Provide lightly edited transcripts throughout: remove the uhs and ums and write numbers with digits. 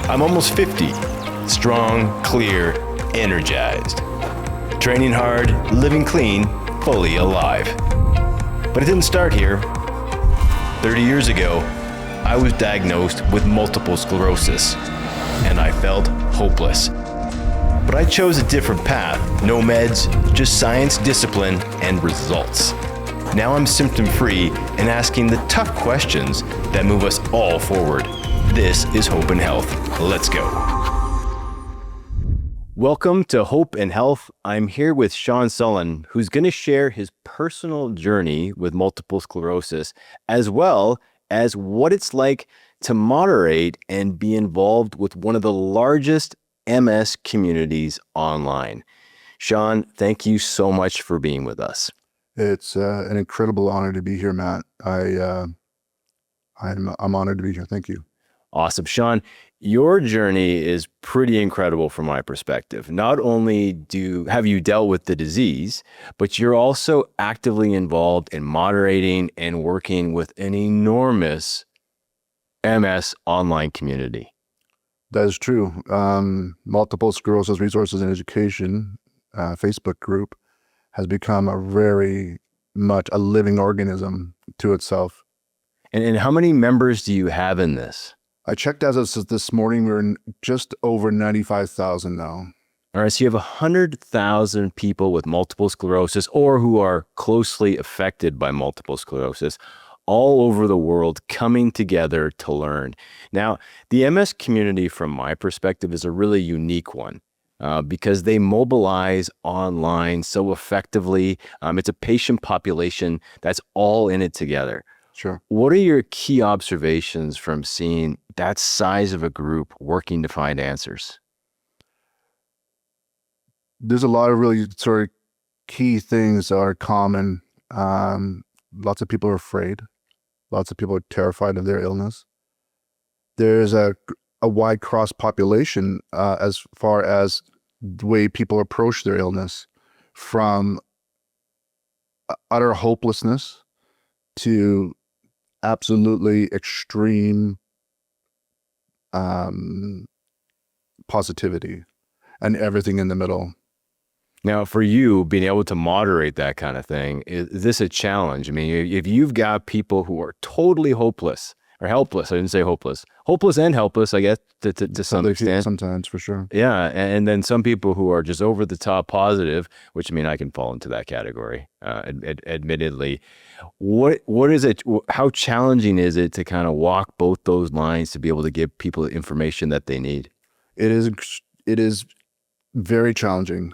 I'm almost 50, strong, clear, energized. Training hard, living clean, fully alive. But it didn't start here. 30 years ago, I was diagnosed with multiple sclerosis, and I felt hopeless. But I chose a different path. No meds, just science, discipline, and results. Now I'm symptom-free and asking the tough questions that move us all forward. This is Hope and Health. Let's go. Welcome to Hope and Health. I'm here with Shaun Salen, who's going to share his personal journey with multiple sclerosis, as well as what it's like to moderate and be involved with one of the largest MS communities online. Shaun, thank you so much for being with us. It's an incredible honor to be here, Matt. I'm honored to be here. Thank you. Awesome. Shaun, your journey is pretty incredible from my perspective. Not only have you dealt with the disease, but you're also actively involved in moderating and working with an enormous MS online community. That is true. Multiple Sclerosis Resources and Education Facebook group has become a very much a living organism to itself. And how many members do you have in this? I checked as of this morning, we're just over 95,000 now. All right, so you have 100,000 people with multiple sclerosis or who are closely affected by multiple sclerosis all over the world coming together to learn. Now, the MS community, from my perspective, is a really unique one because they mobilize online so effectively. It's a patient population that's all in it together. Sure. What are your key observations from seeing that size of a group working to find answers? There's a lot of really sort of key things that are common. Lots of people are afraid. Lots of people are terrified of their illness. There's a wide cross population as far as the way people approach their illness, from utter hopelessness to absolutely extreme positivity, and everything in the middle. Now, for you, being able to moderate that kind of thing, is this a challenge? I mean, if you've got people who are totally hopeless or helpless, I didn't say hopeless and helpless, I guess, to some extent. Sometimes, for sure. Yeah, and then some people who are just over the top positive, which, I mean, I can fall into that category, admittedly. What is it? How challenging is it to kind of walk both those lines to be able to give people the information that they need? It is very challenging,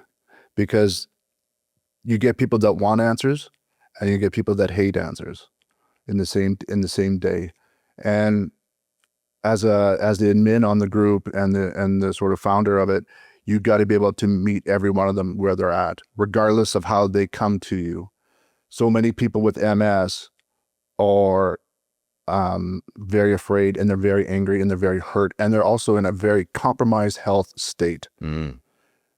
because you get people that want answers and you get people that hate answers in the same day. And as the admin on the group and the sort of founder of it, you got to be able to meet every one of them where they're at, regardless of how they come to you. So many people with MS are very afraid, and they're very angry, and they're very hurt, and they're also in a very compromised health state,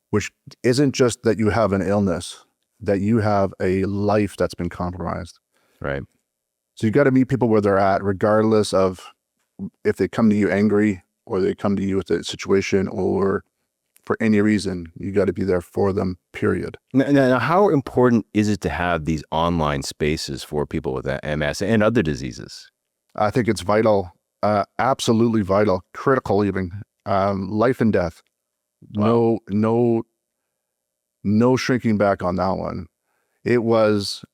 which isn't just that you have an illness, that you have a life that's been compromised. Right. So you got to meet people where they're at, regardless of if they come to you angry or they come to you with a situation or for any reason. You got to be there for them, period. Now, how important is it to have these online spaces for people with MS and other diseases? I think it's vital, absolutely vital, critical even, life and death. Wow. No shrinking back on that one. It was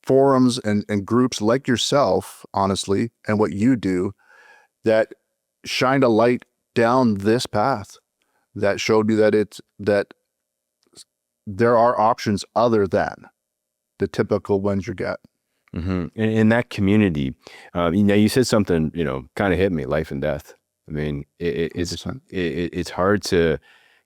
forums and groups like yourself, honestly, and what you do, that shined a light down this path, that showed me that there are options other than the typical ones you get. Mm-hmm. In that community, you said something, kind of hit me, life and death. I mean, it's hard to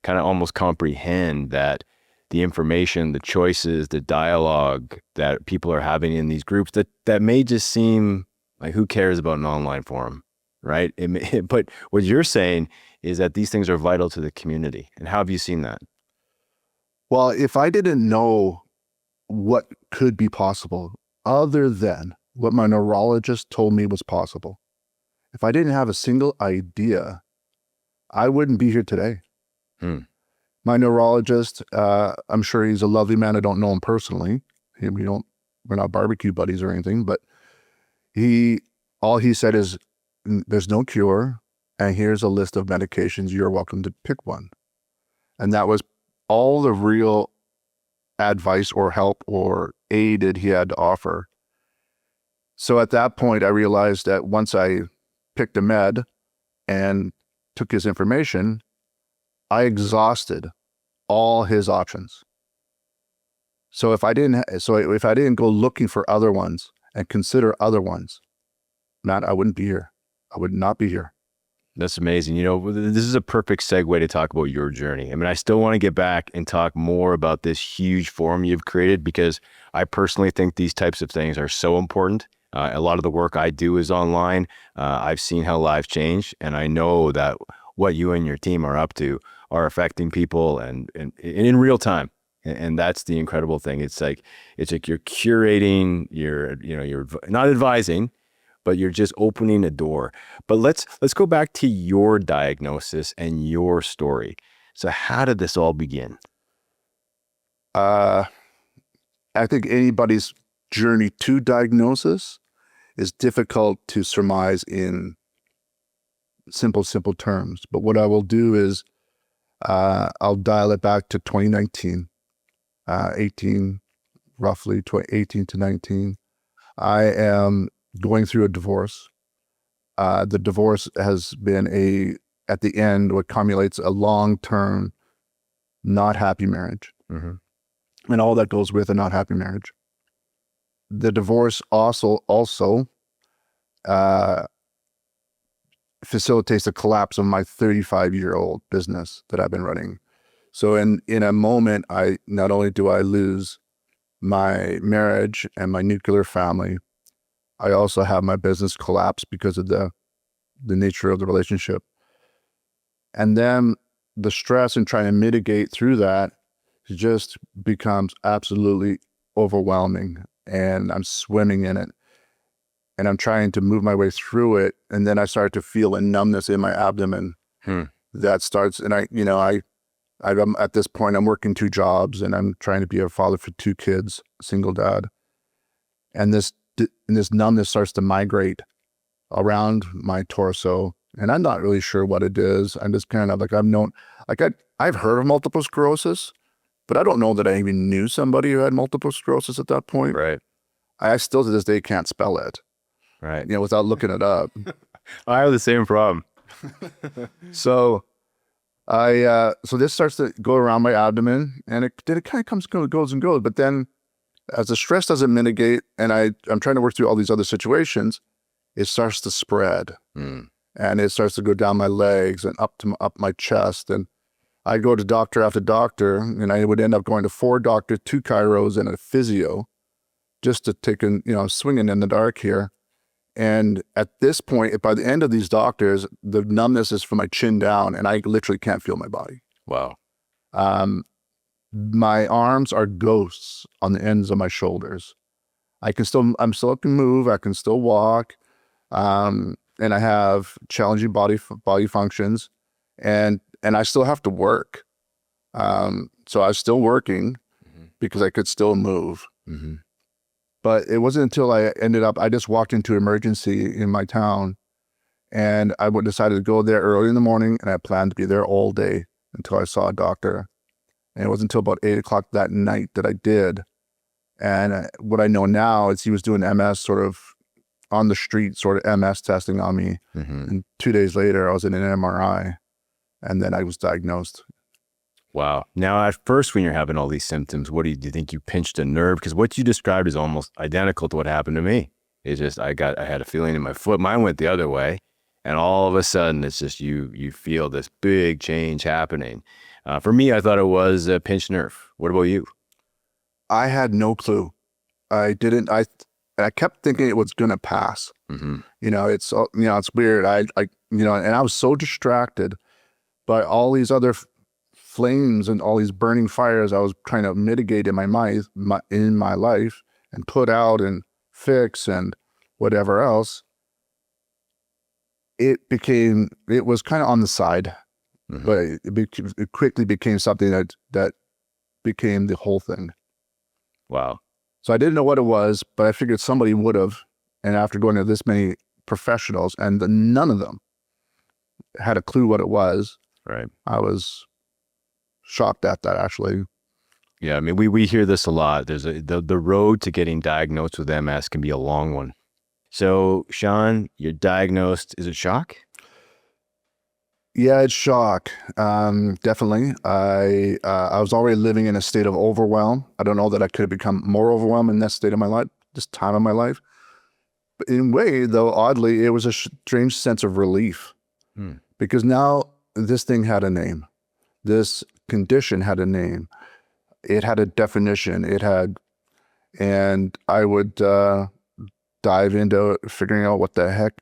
kind of almost comprehend that the information, the choices, the dialogue that people are having in these groups that may just seem like, who cares about an online forum, right? But what you're saying is that these things are vital to the community. And how have you seen that? Well, if I didn't know what could be possible other than what my neurologist told me was possible, If I didn't have a single idea, I wouldn't be here today. My neurologist, I'm sure he's a lovely man. I don't know him personally. We're not barbecue buddies or anything, but all he said is, there's no cure, and here's a list of medications. You're welcome to pick one. And that was all the real advice or help or aid that he had to offer. So at that point, I realized that once I picked a med and took his information, I exhausted all his options. So if I didn't go looking for other ones and consider other ones, Matt, I wouldn't be here. I would not be here. That's amazing. You know, this is a perfect segue to talk about your journey. I mean, I still want to get back and talk more about this huge forum you've created, because I personally think these types of things are so important. A lot of the work I do is online. I've seen how lives change, and I know that what you and your team are up to are affecting people and in real time. And that's the incredible thing. It's like you're curating, you're not advising, but you're just opening a door. But let's go back to your diagnosis and your story. So how did this all begin? I think anybody's journey to diagnosis is difficult to surmise in simple terms. But what I will do is I'll dial it back to 2019, 18 to 19. I am going through a divorce. The divorce has been at the end, what accumulates a long-term, not happy marriage. And all that goes with a not happy marriage. The divorce also facilitates the collapse of my 35-year-old business that I've been running. So in a moment, not only do I lose my marriage and my nuclear family, I also have my business collapse because of the nature of the relationship. And then the stress and trying to mitigate through that just becomes absolutely overwhelming, and I'm swimming in it, and I'm trying to move my way through it. And then I start to feel a numbness in my abdomen that starts, and I'm at this point, I'm working 2 jobs, and I'm trying to be a father for 2 kids, single dad. And this numbness starts to migrate around my torso, and I'm not really sure what it is. I'm just kind of like, I've heard of multiple sclerosis, but I don't know that I even knew somebody who had multiple sclerosis at that point. Right. I still to this day can't spell it. Right. Without looking it up. I have the same problem. So so this starts to go around my abdomen, and it kind of goes and goes. But then as the stress doesn't mitigate, and I'm trying to work through all these other situations, it starts to spread. And it starts to go down my legs and up my chest. And I go to doctor after doctor, and I would end up going to 4 doctors, 2 chiros, and a physio, just to take swinging in the dark here. And at this point, by the end of these doctors, the numbness is from my chin down, and I literally can't feel my body. Wow. My arms are ghosts on the ends of my shoulders. I'm still able to move. I can still walk. And I have challenging body functions, and I still have to work. So I was still working because I could still move. But it wasn't until I just walked into emergency in my town, and I decided to go there early in the morning, and I planned to be there all day until I saw a doctor. And it wasn't until about 8 o'clock that night that I did. And what I know now is he was doing MS sort of on the street, sort of MS testing on me. And 2 days later, I was in an MRI, and then I was diagnosed. Wow. Now, at first, when you're having all these symptoms, do you think you pinched a nerve? Because what you described is almost identical to what happened to me. It's just, I had a feeling in my foot. Mine went the other way. And all of a sudden, it's just, you feel this big change happening. For me, I thought it was a pinched nerve. What about you? I had no clue. I kept thinking it was going to pass. It's weird. And I was so distracted by all these other flames and all these burning fires I was trying to mitigate in my life and put out and fix and whatever else. it was kind of on the side, but it quickly became something that became the whole thing. Wow. So I didn't know what it was, but I figured somebody would have. And after going to this many professionals, and none of them had a clue what it was, Right. I was shocked at that, actually. Yeah, I mean, we hear this a lot. There's the road to getting diagnosed with MS can be a long one. So, Shaun, you're diagnosed. Is it shock? Yeah, it's shock. Definitely. I was already living in a state of overwhelm. I don't know that I could have become more overwhelmed in that state of my life, this time of my life. But in a way, though, oddly, it was a strange sense of relief because now this thing had a name. This condition had a name. It had a definition. And I would dive into figuring out what the heck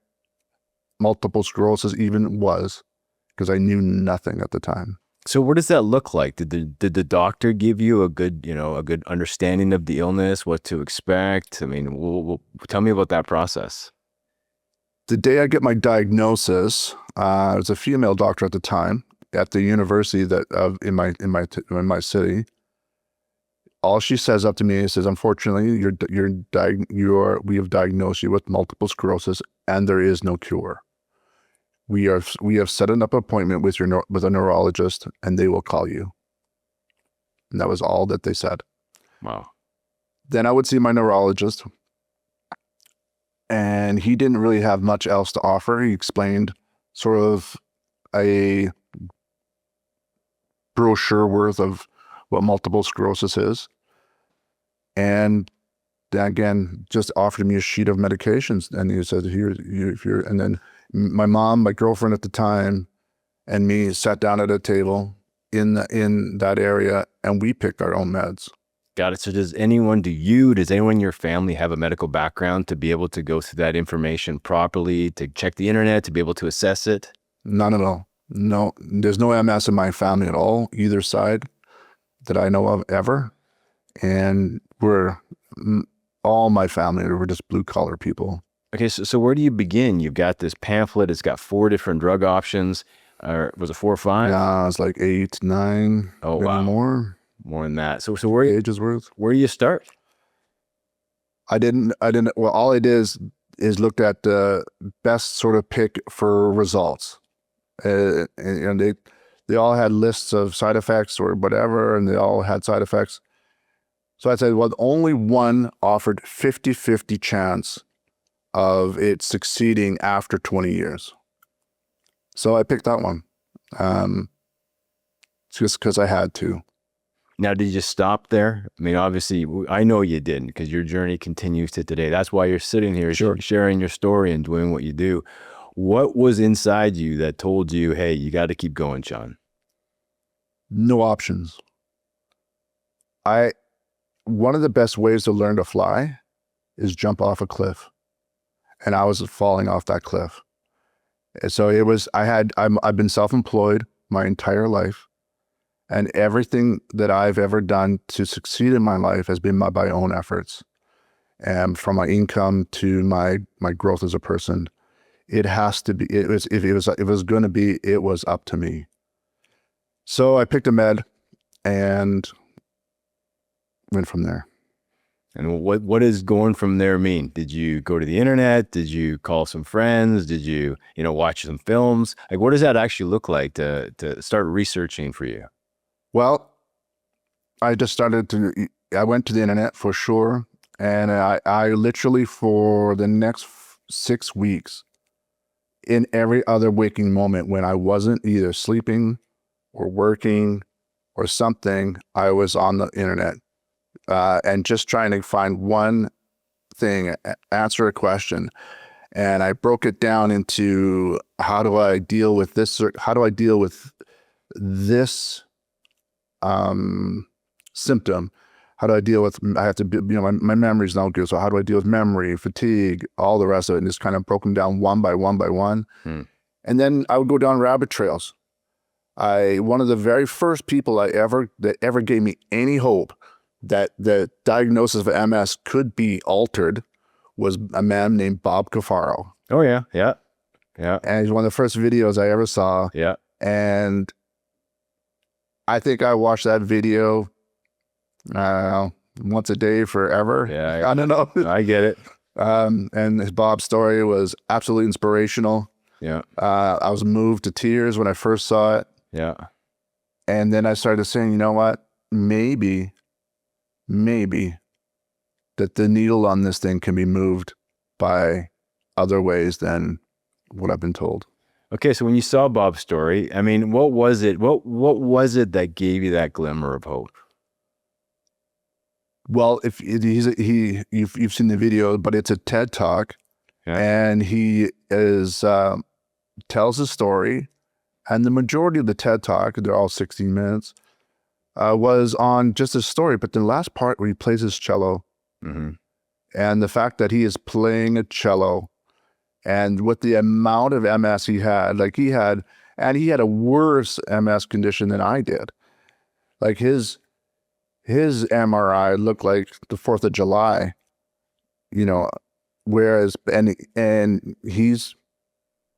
multiple sclerosis even was, because I knew nothing at the time. So what does that look like? Did the doctor give you a good understanding of the illness, what to expect? I mean, tell me about that process. The day I get my diagnosis, it was a female doctor at the time at the university in my city. All she says up to me is, "Unfortunately, we have diagnosed you with multiple sclerosis, and there is no cure. We have set up an appointment with a neurologist, and they will call you." And that was all that they said. Wow. Then I would see my neurologist, and he didn't really have much else to offer. He explained sort of a brochure worth of what multiple sclerosis is. And again, just offered me a sheet of medications. And he said, and then my mom, my girlfriend at the time, and me sat down at a table in that area, and we picked our own meds. Got it. So does anyone in your family have a medical background to be able to go through that information properly, to check the internet, to be able to assess it? None at all. No, there's no MS in my family at all, either side that I know of ever. And all my family were just blue collar people. Okay, so where do you begin? You've got this pamphlet. It's got 4 different drug options. Or was it 4 or 5? Yeah, it's like 8, 9. Oh, maybe wow. More than that. So where ages worth. Where do you start? I didn't. Well, all I did is looked at the best sort of pick for results, and they all had lists of side effects or whatever, and they all had side effects. So I said, well, only one offered 50-50 chance of it succeeding after 20 years. So I picked that one, just because I had to. Now, did you stop there? I mean, obviously, I know you didn't, because your journey continues to today. That's why you're sitting here, Sure, sharing your story and doing what you do. What was inside you that told you, hey, you got to keep going, Shaun? No options. One of the best ways to learn to fly is jump off a cliff. And I was falling off that cliff. And so I've been self-employed my entire life. And everything that I've ever done to succeed in my life has been by own efforts. And from my income to my growth as a person, it has to be, if it was going to be, it was up to me. So I picked a med and went from there. And what does going from there mean? Did you go to the internet? Did you call some friends? Did you, watch some films? Like, what does that actually look like to start researching for you? Well, I went to the internet for sure. And I literally, for the next 6 weeks, in every other waking moment when I wasn't either sleeping or working or something, I was on the internet. And just trying to find one thing, answer a question. And I broke it down into, how do I deal with this? How do I deal with this symptom? How do I deal with, I have to, my memory's not good. So how do I deal with memory, fatigue, all the rest of it? And just kind of broke them down one by one. And then I would go down rabbit trails. One of the very first people that ever gave me any hope that the diagnosis of MS could be altered was a man named Bob Cafaro. Oh, yeah. Yeah. Yeah. And it's one of the first videos I ever saw. Yeah. And I think I watched that video, I don't know, once a day forever. Yeah. I don't know. I get it. And his Bob's story was absolutely inspirational. Yeah. I was moved to tears when I first saw it. Yeah. And then I started saying, you know what? Maybe that the needle on this thing can be moved by other ways than what I've been told. Okay, so when you saw Bob's story, I mean, what was it? What was it that gave you that glimmer of hope? Well, if you've seen the video, but it's a TED Talk, Yeah. and he tells his story, and the majority of the TED Talk, they're all 16 minutes, was on just his story. But the last part where he plays his cello, Mm-hmm. and the fact that he is playing a cello, and with the amount of MS he had, he had a worse MS condition than I did. Like his MRI looked like the 4th of July, whereas, and he's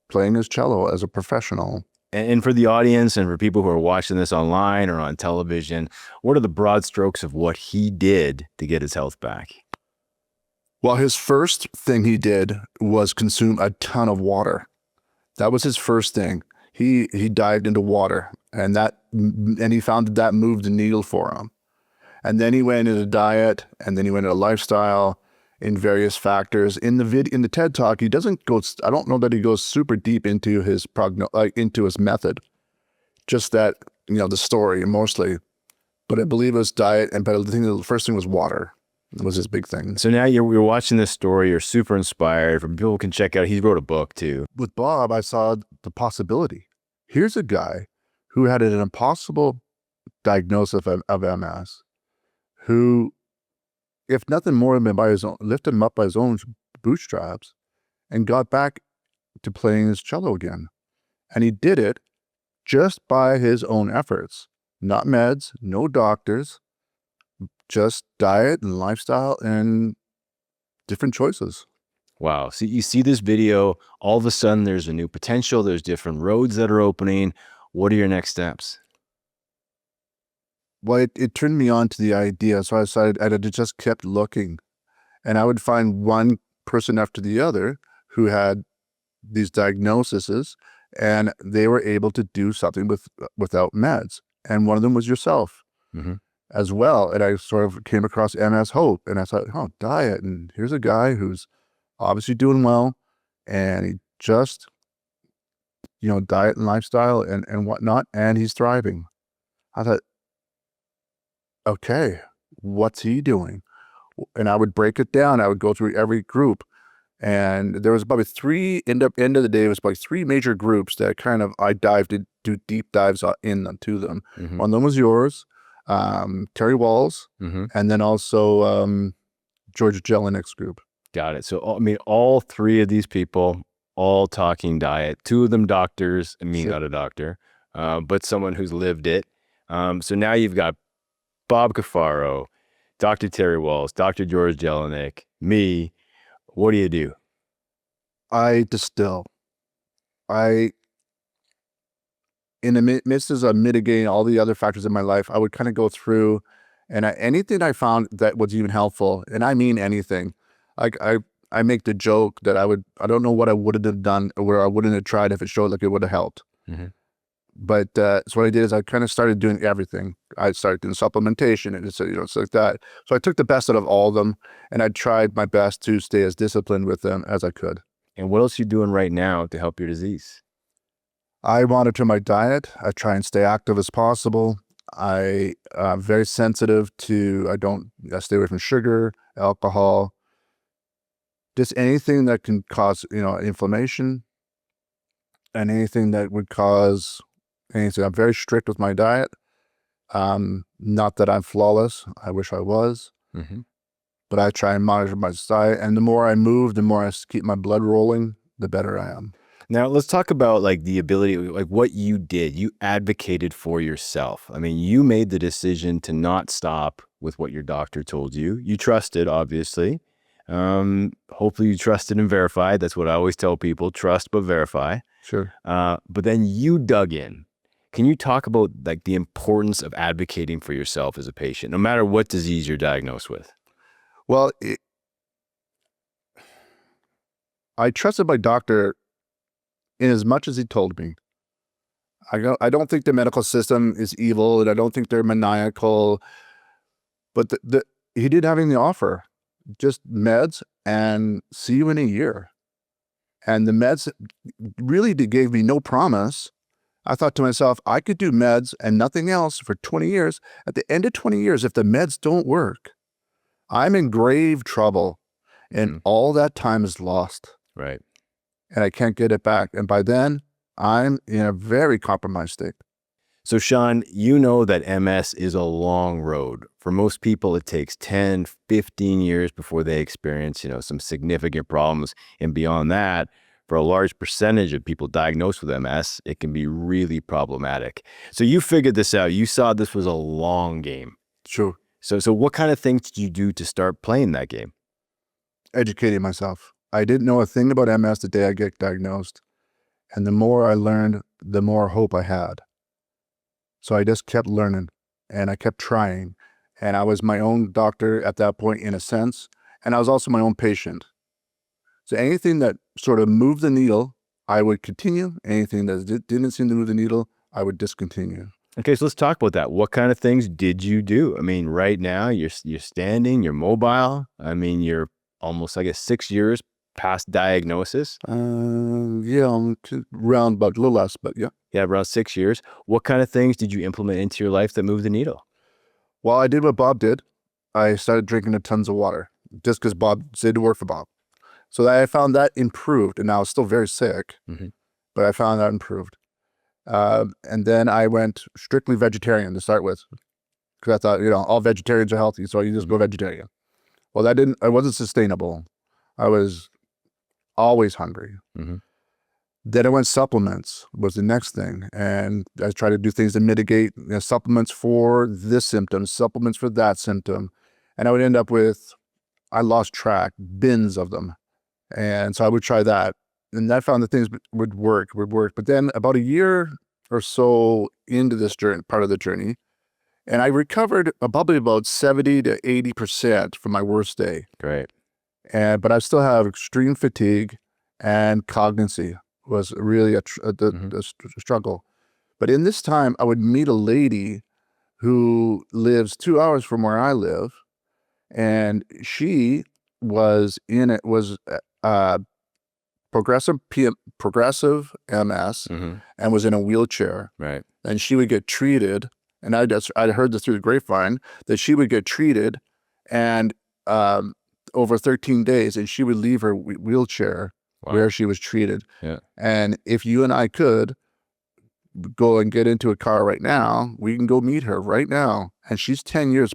playing his cello as a professional. And for the audience and for people who are watching this online or on television, what are the broad strokes of what he did to get his health back? Well, his first thing he did was consume a ton of water. That was his first thing. He dived into water, and he found that moved the needle for him. And then he went into diet, and then he went into lifestyle in various factors. In the TED Talk, he doesn't go, I don't know that he goes super deep into his into his method. Just that, the story mostly. But I believe it was diet, but the first thing was water. Was his big thing. So now you're watching this story, you're super inspired. People can check out, he wrote a book too. With Bob, I saw the possibility. Here's a guy who had an impossible diagnosis of MS, who, if nothing more than lifted him up by his own bootstraps and got back to playing his cello again. And he did it just by his own efforts, not meds, no doctors, just diet and lifestyle and different choices. Wow. So you see this video, all of a sudden there's a new potential. There's different roads that are opening. What are your next steps? Well, it turned me on to the idea. So I decided I just kept looking, and I would find one person after the other who had these diagnoses, and they were able to do something without meds. And one of them was yourself. Mm-hmm. As well. And I sort of came across MS Hope, and I thought, diet. And here's a guy who's obviously doing well, and he just, diet and lifestyle and whatnot, and he's thriving. I thought, okay, what's he doing? And I would break it down. I would go through every group, and there was probably end of the day, it was like 3 major groups that kind of I dived into deep dives into them. Mm-hmm. One of them was yours. Terry Walls, mm-hmm. and then also George Jelinek group. Got it. So, all 3 of these people, all talking diet, 2 of them doctors, and me, not a doctor, but someone who's lived it. So now you've got Bob Cafaro, Dr. Terry Walls, Dr. George Jelinek, me. What do you do? I distill. In the midst of mitigating all the other factors in my life, I would kind of go through, and anything I found that was even helpful, and I mean anything, I make the joke that I don't know what I wouldn't have done or where I wouldn't have tried if it showed like it would have helped. Mm-hmm. But so what I did is I kind of started doing everything. I started doing supplementation and it's like that. So I took the best out of all of them, and I tried my best to stay as disciplined with them as I could. And what else are you doing right now to help your disease? I monitor my diet. I try and stay active as possible. I'm very sensitive to, I stay away from sugar, alcohol, just anything that can cause, inflammation, and anything that would cause anything. I'm very strict with my diet. Not that I'm flawless. I wish I was, mm-hmm. but I try and monitor my diet. And the more I move, the more I keep my blood rolling, the better I am. Now let's talk about the ability, what you did. You advocated for yourself. I mean, you made the decision to not stop with what your doctor told you. You trusted, obviously, Hopefully you trusted and verified. That's what I always tell people, trust but verify. Sure. But then you dug in. Can you talk about like the importance of advocating for yourself as a patient, no matter what disease you're diagnosed with? Well, I trusted my doctor in as much as he told me. I don't think the medical system is evil, and I don't think they're maniacal, but he did have in the offer just meds and see you in a year. And the meds really gave me no promise. I thought to myself, I could do meds and nothing else for 20 years. At the end of 20 years, if the meds don't work, I'm in grave trouble, and all that time is lost. Right. And I can't get it back. And by then, I'm in a very compromised state. So Shaun, you know that MS is a long road. For most people, it takes 10, 15 years before they experience, some significant problems. And beyond that, for a large percentage of people diagnosed with MS, it can be really problematic. So you figured this out. You saw this was a long game. Sure. So what kind of things did you do to start playing that game? Educating myself. I didn't know a thing about MS the day I get diagnosed. And the more I learned, the more hope I had. So I just kept learning, and I kept trying. And I was my own doctor at that point, in a sense. And I was also my own patient. So anything that sort of moved the needle, I would continue. Anything that didn't seem to move the needle, I would discontinue. Okay, so let's talk about that. What kind of things did you do? I mean, right now you're standing, you're mobile. I mean, you're almost, I guess, 6 years past diagnosis. Yeah, around about a little less, but yeah. Yeah, around 6 years. What kind of things did you implement into your life that moved the needle? Well, I did what Bob did. I started drinking tons of water, just because Bob said to work for Bob. So I found that improved, and I was still very sick, but I found that improved. And then I went strictly vegetarian to start with, because I thought, all vegetarians are healthy, so you just go vegetarian. Well, it wasn't sustainable. I was always hungry. Then I went supplements was the next thing. And I tried to do things to mitigate supplements for this symptom, supplements for that symptom. And I would end up with, I lost track, bins of them. And so I would try that. And I found that things would work. But then about a year or so into this journey, part of the journey, and I recovered probably about 70 to 80% from my worst day. Great. But I still have extreme fatigue, and cognition was really a struggle. But in this time, I would meet a lady who lives 2 hours from where I live, and she was progressive MS, and was in a wheelchair. Right. And she would get treated, and I heard this through the grapevine, that she would get treated, and over 13 days, and she would leave her wheelchair where she was treated. Yeah. And if you and I could go and get into a car right now, we can go meet her right now. And she's 10 years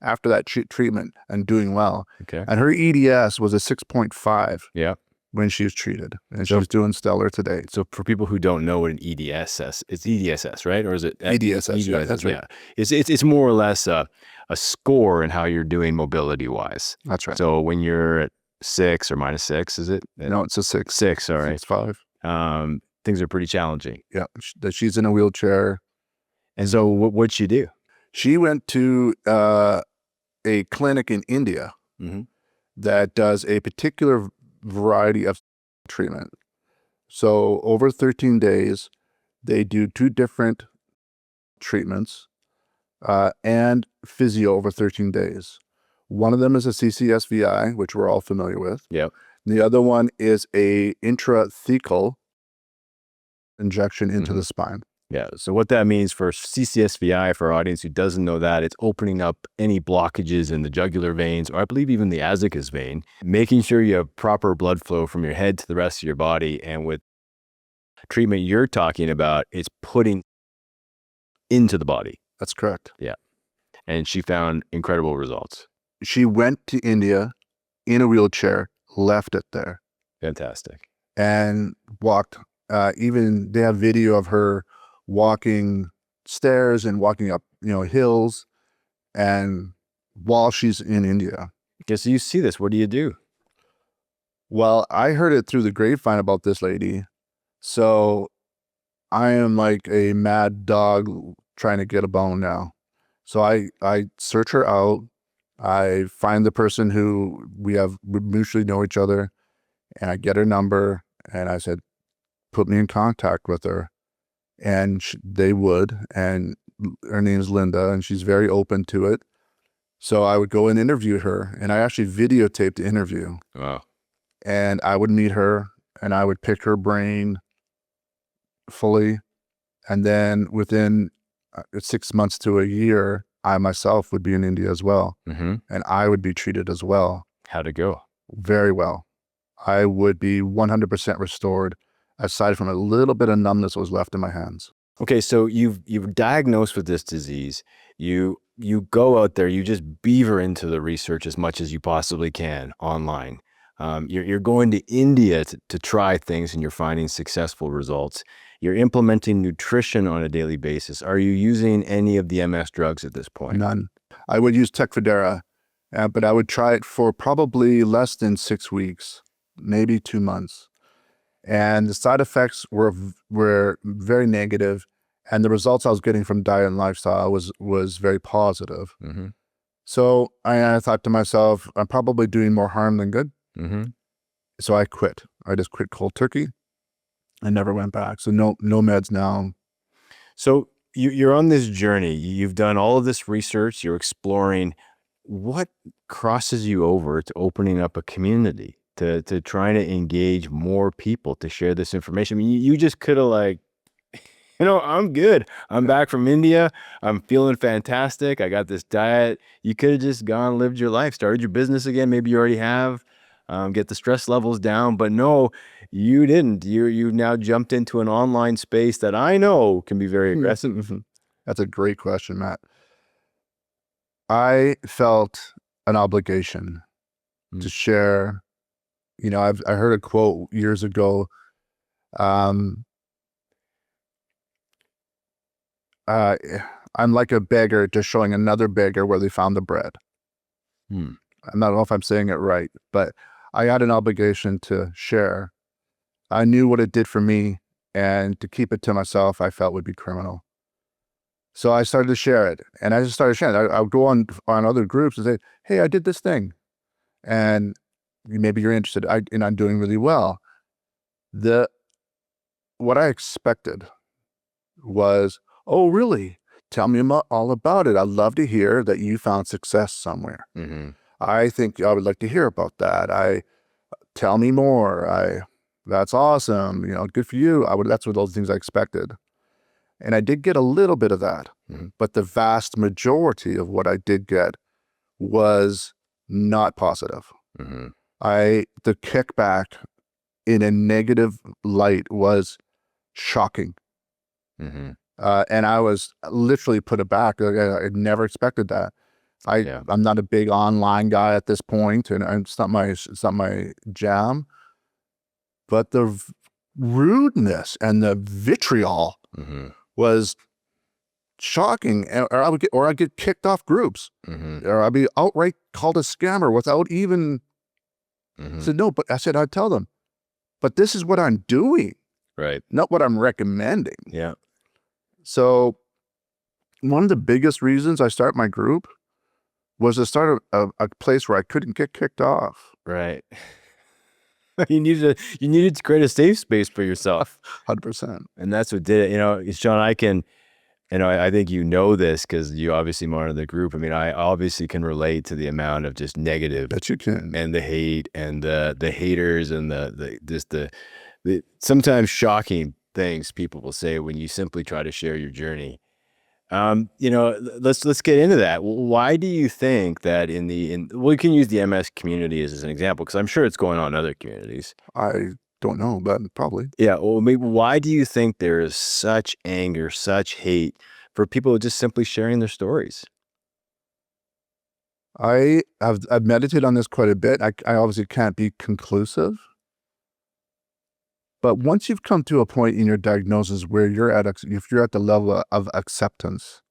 after that treatment and doing well. Okay. And her EDS was a 6.5. Yeah. When she was treated, and she's doing stellar today. So for people who don't know what an EDSS, it's EDSS, right? Or is it EDSS? Yeah, that's right. Yeah. It's more or less a score in how you're doing mobility wise. That's right. So when you're at 6 or -6, is it? No, it's a 6. 6, all right. It's 5. Things are pretty challenging. Yeah, she's in a wheelchair. And so what'd she do? She went to a clinic in India that does a particular variety of treatment. So over 13 days, they do 2 different treatments and physio over 13 days. One of them is a CCSVI, which we're all familiar with. Yep. The other one is a intrathecal injection into the spine. Yeah. So what that means for CCSVI, for our audience who doesn't know that, it's opening up any blockages in the jugular veins, or I believe even the azygos vein, making sure you have proper blood flow from your head to the rest of your body. And with treatment you're talking about, it's putting into the body. That's correct. Yeah. And she found incredible results. She went to India in a wheelchair, left it there. Fantastic. And walked. Even they have video of her walking stairs and walking up, hills, and while she's in India. Okay, so you see this. What do you do? Well, I heard it through the grapevine about this lady. So I am like a mad dog trying to get a bone now. So I search her out. I find the person who we mutually know each other, and I get her number, and I said, put me in contact with her. And they would, and her name's Linda, and she's very open to it. So I would go and interview her, and I actually videotaped the interview. Wow. And I would meet her, and I would pick her brain fully. And then within 6 months to a year, I myself would be in India as well. Mm-hmm. And I would be treated as well. How'd it go? Very well. I would be 100% restored, aside from a little bit of numbness that was left in my hands. Okay, so you've diagnosed with this disease. You go out there, you just beaver into the research as much as you possibly can online. You're going to India to try things, and you're finding successful results. You're implementing nutrition on a daily basis. Are you using any of the MS drugs at this point? None. I would use Tecfidera, but I would try it for probably less than 6 weeks, maybe 2 months. And the side effects were very negative, and the results I was getting from diet and lifestyle was very positive. Mm-hmm. So I thought to myself, I'm probably doing more harm than good. Mm-hmm. So I quit. I just quit cold turkey. I never went back. So no meds now. So you're on this journey. You've done all of this research. You're exploring. What crosses you over to opening up a community, to trying to engage more people to share this information? I mean, you just could have like, I'm good. I'm back from India. I'm feeling fantastic. I got this diet. You could have just gone, lived your life, started your business again. Maybe you already have. Get the stress levels down. But no, you didn't. You now jumped into an online space that I know can be very aggressive. That's a great question, Matt. I felt an obligation to share. I heard a quote years ago. I'm like a beggar just showing another beggar where they found the bread. I don't know if I'm saying it right, but I had an obligation to share. I knew what it did for me, and to keep it to myself, I felt would be criminal. So I started to share it, and I just started sharing it. I would go on other groups and say, hey, I did this thing, and maybe you're interested, and I'm doing really well. What I expected was, oh, really? Tell me all about it. I'd love to hear that you found success somewhere. Mm-hmm. I think I would like to hear about that. Tell me more. That's awesome. Good for you. That's what those things I expected. And I did get a little bit of that, but the vast majority of what I did get was not positive. Mm-hmm. The kickback in a negative light was shocking. Mm-hmm. And I was literally put aback. I never expected that. I'm not a big online guy at this point, and it's not my jam. But the rudeness and the vitriol was shocking. Or I'd get kicked off groups, or I'd be outright called a scammer without even. Said no, but I said I'd tell them, but this is what I'm doing, right? Not what I'm recommending. Yeah. So one of the biggest reasons I start my group was to start a place where I couldn't get kicked off. Right. You needed to create a safe space for yourself. 100%. And that's what did it. Shaun, I think this because you obviously monitor the group. I mean, I obviously can relate to the amount of just negative that you can, and the hate and the haters and the sometimes shocking things people will say when you simply try to share your journey. Let's get into that. Why do you think that we can use the MS community as an example, because I'm sure it's going on in other communities. I don't know, but probably. Yeah. Well, maybe why do you think there is such anger, such hate for people just simply sharing their stories? I've meditated on this quite a bit. I obviously can't be conclusive. But once you've come to a point in your diagnosis where if you're at the level of acceptance,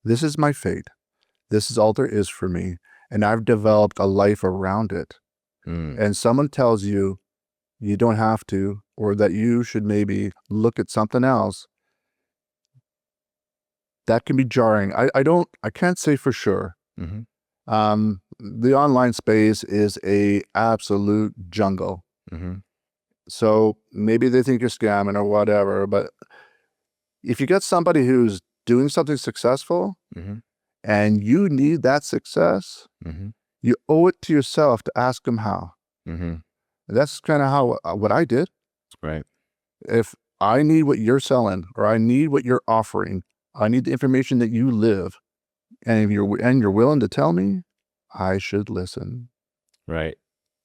this is my fate, this is all there is for me, and I've developed a life around it. And someone tells you you don't have to, or that you should maybe look at something else, that can be jarring. I can't say for sure. The online space is a absolute jungle. So maybe they think you're scamming or whatever, but if you get somebody who's doing something successful and you need that success, you owe it to yourself to ask them how. That's kind of how what I did. Right. If I need what you're selling, or I need what you're offering, I need the information that you live, and if you're willing to tell me, I should listen. Right.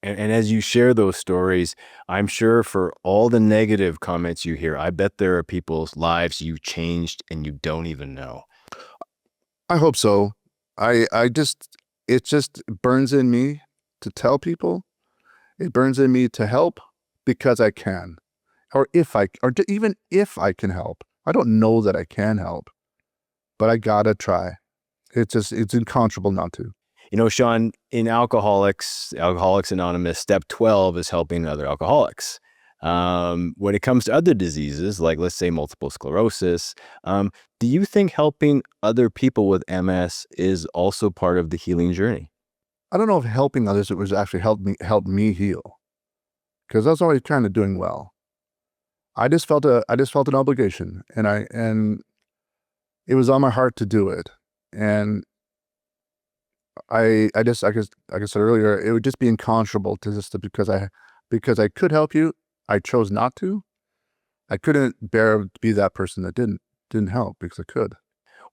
And as you share those stories, I'm sure for all the negative comments you hear, I bet there are people's lives you changed and you don't even know. I hope so. It just burns in me to tell people. It burns in me to help because I can, or even if I can help. I don't know that I can help, but I gotta try. It's unconscionable not to. You know, Shaun, in Alcoholics Anonymous, step 12 is helping other alcoholics. When it comes to other diseases, like let's say multiple sclerosis, do you think helping other people with MS is also part of the healing journey? I don't know if helping others, it was actually helped me heal, because I was always kind of doing well. I just felt an obligation, and it was on my heart to do it. And like I said earlier, it would just be unconscionable because I could help you, I chose not to. I couldn't bear to be that person that didn't help because I could.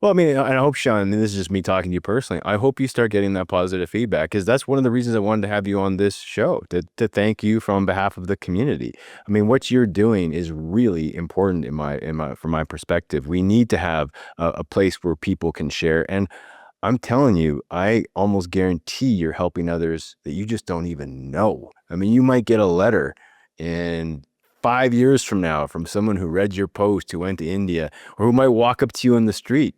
Well, I mean, and I hope, Shaun, and this is just me talking to you personally, I hope you start getting that positive feedback, because that's one of the reasons I wanted to have you on this show, to thank you on behalf of the community. I mean, what you're doing is really important from my perspective. We need to have a place where people can share. And I'm telling you, I almost guarantee you're helping others that you just don't even know. I mean, you might get a letter in 5 years from now from someone who read your post, who went to India, or who might walk up to you in the street.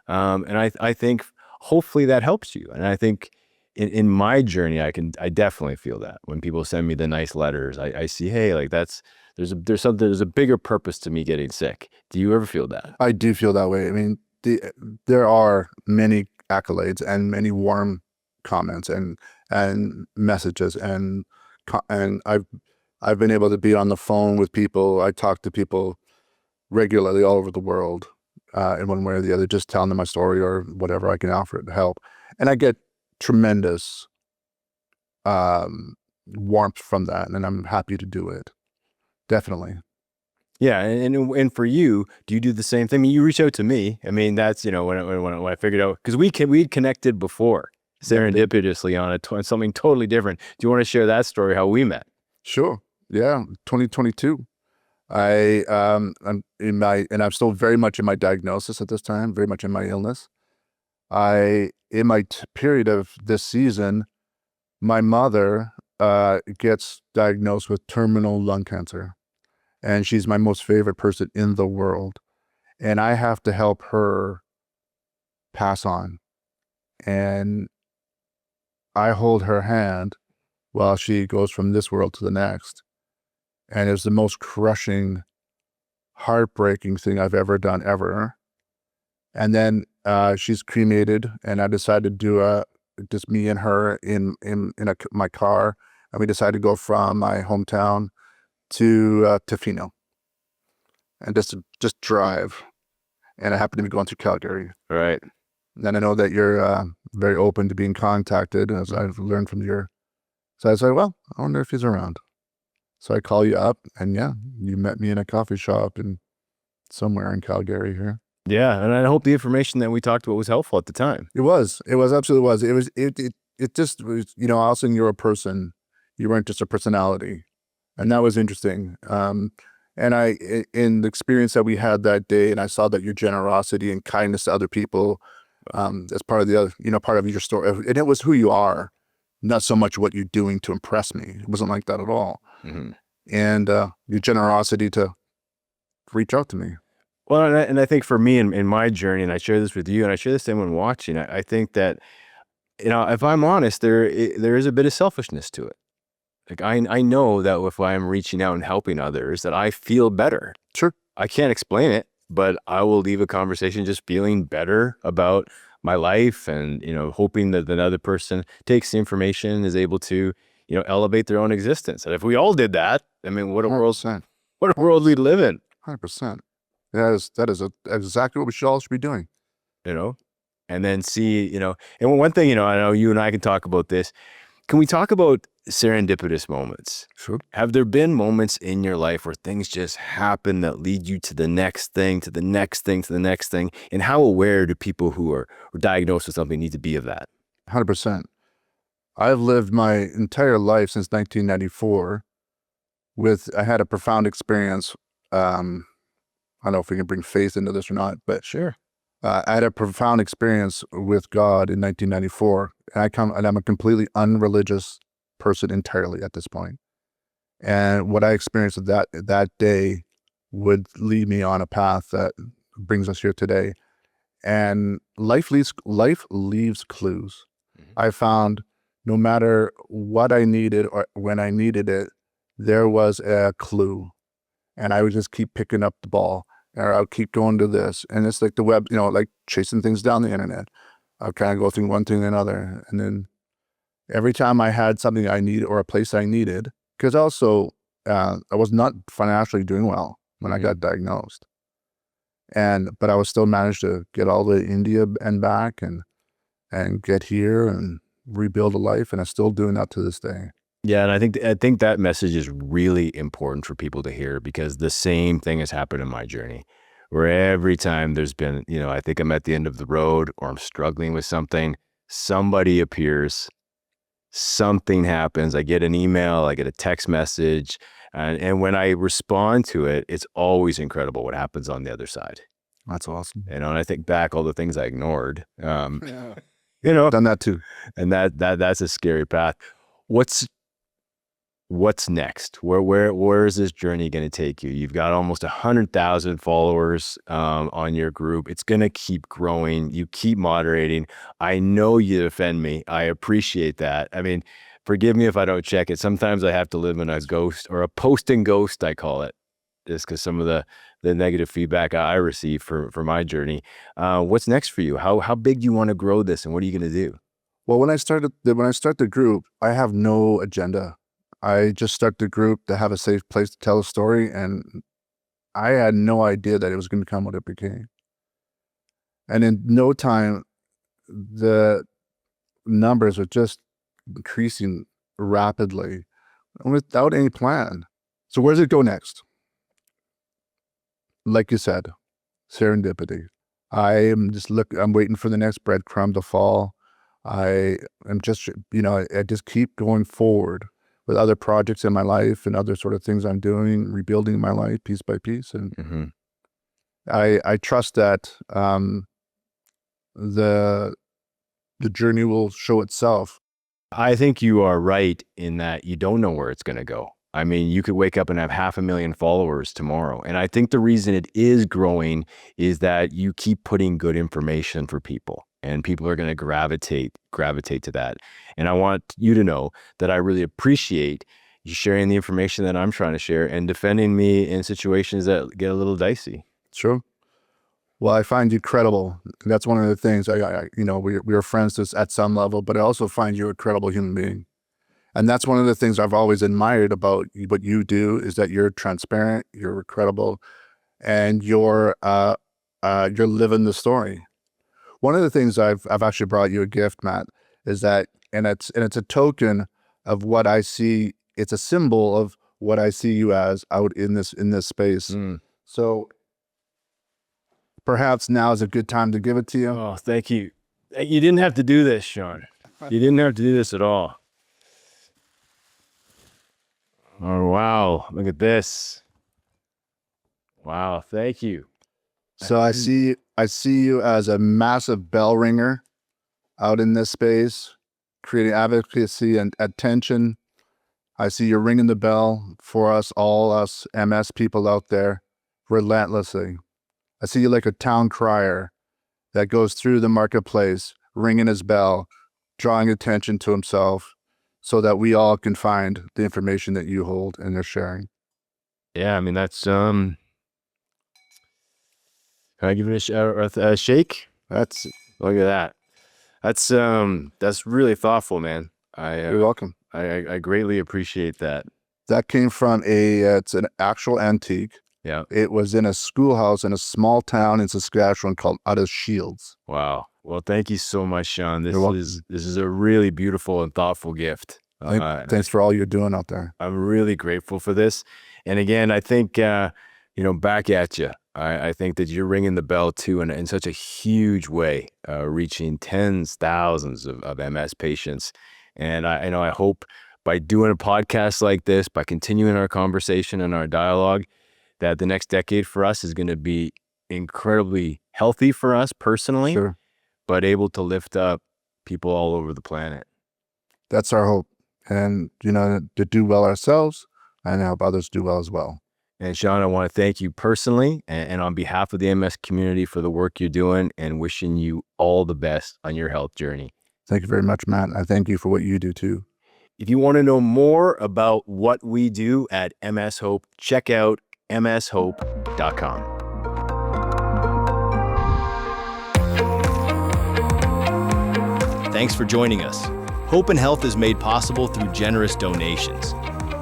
And I think hopefully that helps you. And I think in my journey, I definitely feel that when people send me the nice letters, I see, hey, like there's a bigger purpose to me getting sick. Do you ever feel that? I do feel that way. I mean, there are many accolades and many warm comments and messages, and I've been able to be on the phone with people. I talk to people regularly all over the world, in one way or the other, just telling them my story or whatever I can offer to help. And I get tremendous warmth from that, and I'm happy to do it. Definitely. Yeah, and for you, do you do the same thing? I mean, you reach out to me. I mean, that's, when I figured out, because we'd connected before, serendipitously on something totally different. Do you want to share that story, how we met? Sure. Yeah, 2022. I'm still very much in my diagnosis at this time, very much in my illness. In my period of this season, my mother gets diagnosed with terminal lung cancer, and she's my most favorite person in the world. And I have to help her pass on. And I hold her hand while she goes from this world to the next. And it's the most crushing, heartbreaking thing I've ever done, ever. And then she's cremated, and I decided to do just me and her in my car. And we decided to go from my hometown to Tofino, and just drive. And I happen to be going through Calgary. Right. And I know that you're very open to being contacted, as I've learned from so I said, well, I wonder if he's around. So I call you up, and yeah, you met me in a coffee shop somewhere in Calgary here. Yeah, and I hope the information that we talked about was helpful at the time. It absolutely was. It just was, all of a sudden you're a person. You weren't just a personality. And that was interesting. And in the experience that we had that day, and I saw that your generosity and kindness to other people, as part of the other, part of your story, and it was who you are, not so much what you're doing to impress me. It wasn't like that at all. Mm-hmm. And your generosity to reach out to me. Well, and I think for me in my journey, and I share this with you, and I share this to anyone watching, I think that if I'm honest, there is a bit of selfishness to it. Like I know that if I'm reaching out and helping others, that I feel better. Sure. I can't explain it, but I will leave a conversation just feeling better about my life, and hoping that another person takes the information and is able to elevate their own existence. And if we all did that, I mean, what a world 100%. we'd live in. 100%. That is exactly what we all should be doing. And then see, and one thing, I know you and I can talk about this. Can we talk about serendipitous moments? Sure. Have there been moments in your life where things just happen that lead you to the next thing, to the next thing, to the next thing? And how aware do people who are diagnosed with something need to be of that? 100%. I've lived my entire life since 1994 I had a profound experience. I don't know if we can bring faith into this or not, but Sure. I had a profound experience with God in 1994, and I'm a completely unreligious person entirely at this point. And what I experienced that day would lead me on a path that brings us here today. And life leaves clues. Mhm. I found no matter what I needed or when I needed it, there was a clue, and I would just keep picking up the ball. Or I'll keep going to this. And it's like the web, like chasing things down the internet. I'll kind of go through one thing and another. And then every time I had something I needed or a place I needed, because also I was not financially doing well when I got diagnosed. But I was still managed to get all the way to India and back and get here and rebuild a life. And I'm still doing that to this day. Yeah, and I think that message is really important for people to hear, because the same thing has happened in my journey, where every time there's been, I think I'm at the end of the road or I'm struggling with something, somebody appears, something happens. I get an email, I get a text message, and when I respond to it, it's always incredible what happens on the other side. That's awesome. And I think back all the things I ignored, Done that too. and that's a scary path. What's next? Where is this journey going to take you? You've got almost 100,000 followers on your group. It's going to keep growing. You keep moderating. I know you defend me. I appreciate that. I mean, forgive me if I don't check it. Sometimes I have to live in a ghost, or a posting ghost, I call it, just because some of the negative feedback I receive for my journey. What's next for you? How big do you want to grow this, and what are you going to do? Well, when I start the group, I have no agenda. I just start the group to have a safe place to tell a story, and I had no idea that it was going to become what it became. And in no time, the numbers were just increasing rapidly without any plan. So where does it go next? Like you said, serendipity. I'm waiting for the next breadcrumb to fall. I am just, I just keep going forward with other projects in my life and other sort of things I'm doing, rebuilding my life piece by piece. And I trust that the journey will show itself. I think you are right in that you don't know where it's going to go. I mean, you could wake up and have 500,000 followers tomorrow. And I think the reason it is growing is that you keep putting good information for people, and people are going to gravitate to that. And I want you to know that I really appreciate you sharing the information that I'm trying to share and defending me in situations that get a little dicey. Sure. Well, I find you credible. That's one of the things we are friends at some level, but I also find you a credible human being. And that's one of the things I've always admired about what you do, is that you're transparent, you're credible, and you're living the story. One of the things I've actually brought you a gift, Matt, is that, and it's a token of what I see. It's a symbol of what I see you as out in this space. So perhaps now is a good time to give it to you. Oh, thank you. You didn't have to do this, Shaun. You didn't have to do this at all. Oh, wow. Look at this. Wow. Thank you. So I see you as a massive bell ringer out in this space, creating advocacy and attention. I see you ringing the bell for us MS people out there relentlessly. I see you like a town crier that goes through the marketplace, ringing his bell, drawing attention to himself so that we all can find the information that you hold and they're sharing. Yeah, I mean, that's, can I give it a shake? Look at that. That's really thoughtful, man. You're welcome. I greatly appreciate that. That came from it's an actual antique. Yeah. It was in a schoolhouse in a small town in Saskatchewan called Out of Shields. Wow. Well, thank you so much, Shaun. This You're welcome. this is a really beautiful and thoughtful gift. Thanks for all you're doing out there. I'm really grateful for this. And again, I think, back at you. I think that you're ringing the bell too, in such a huge way, reaching tens, thousands of MS patients. And I hope by doing a podcast like this, by continuing our conversation and our dialogue, that the next decade for us is going to be incredibly healthy for us personally, Sure. but able to lift up people all over the planet. That's our hope. And, to do well ourselves and help others do well as well. And Shaun, I want to thank you personally and on behalf of the MS community for the work you're doing, and wishing you all the best on your health journey. Thank you very much, Matt. I thank you for what you do too. If you want to know more about what we do at MS Hope, check out mshope.com. Thanks for joining us. Hope and Health is made possible through generous donations.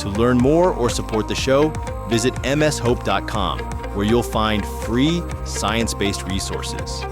To learn more or support the show, visit mshope.com, where you'll find free science-based resources.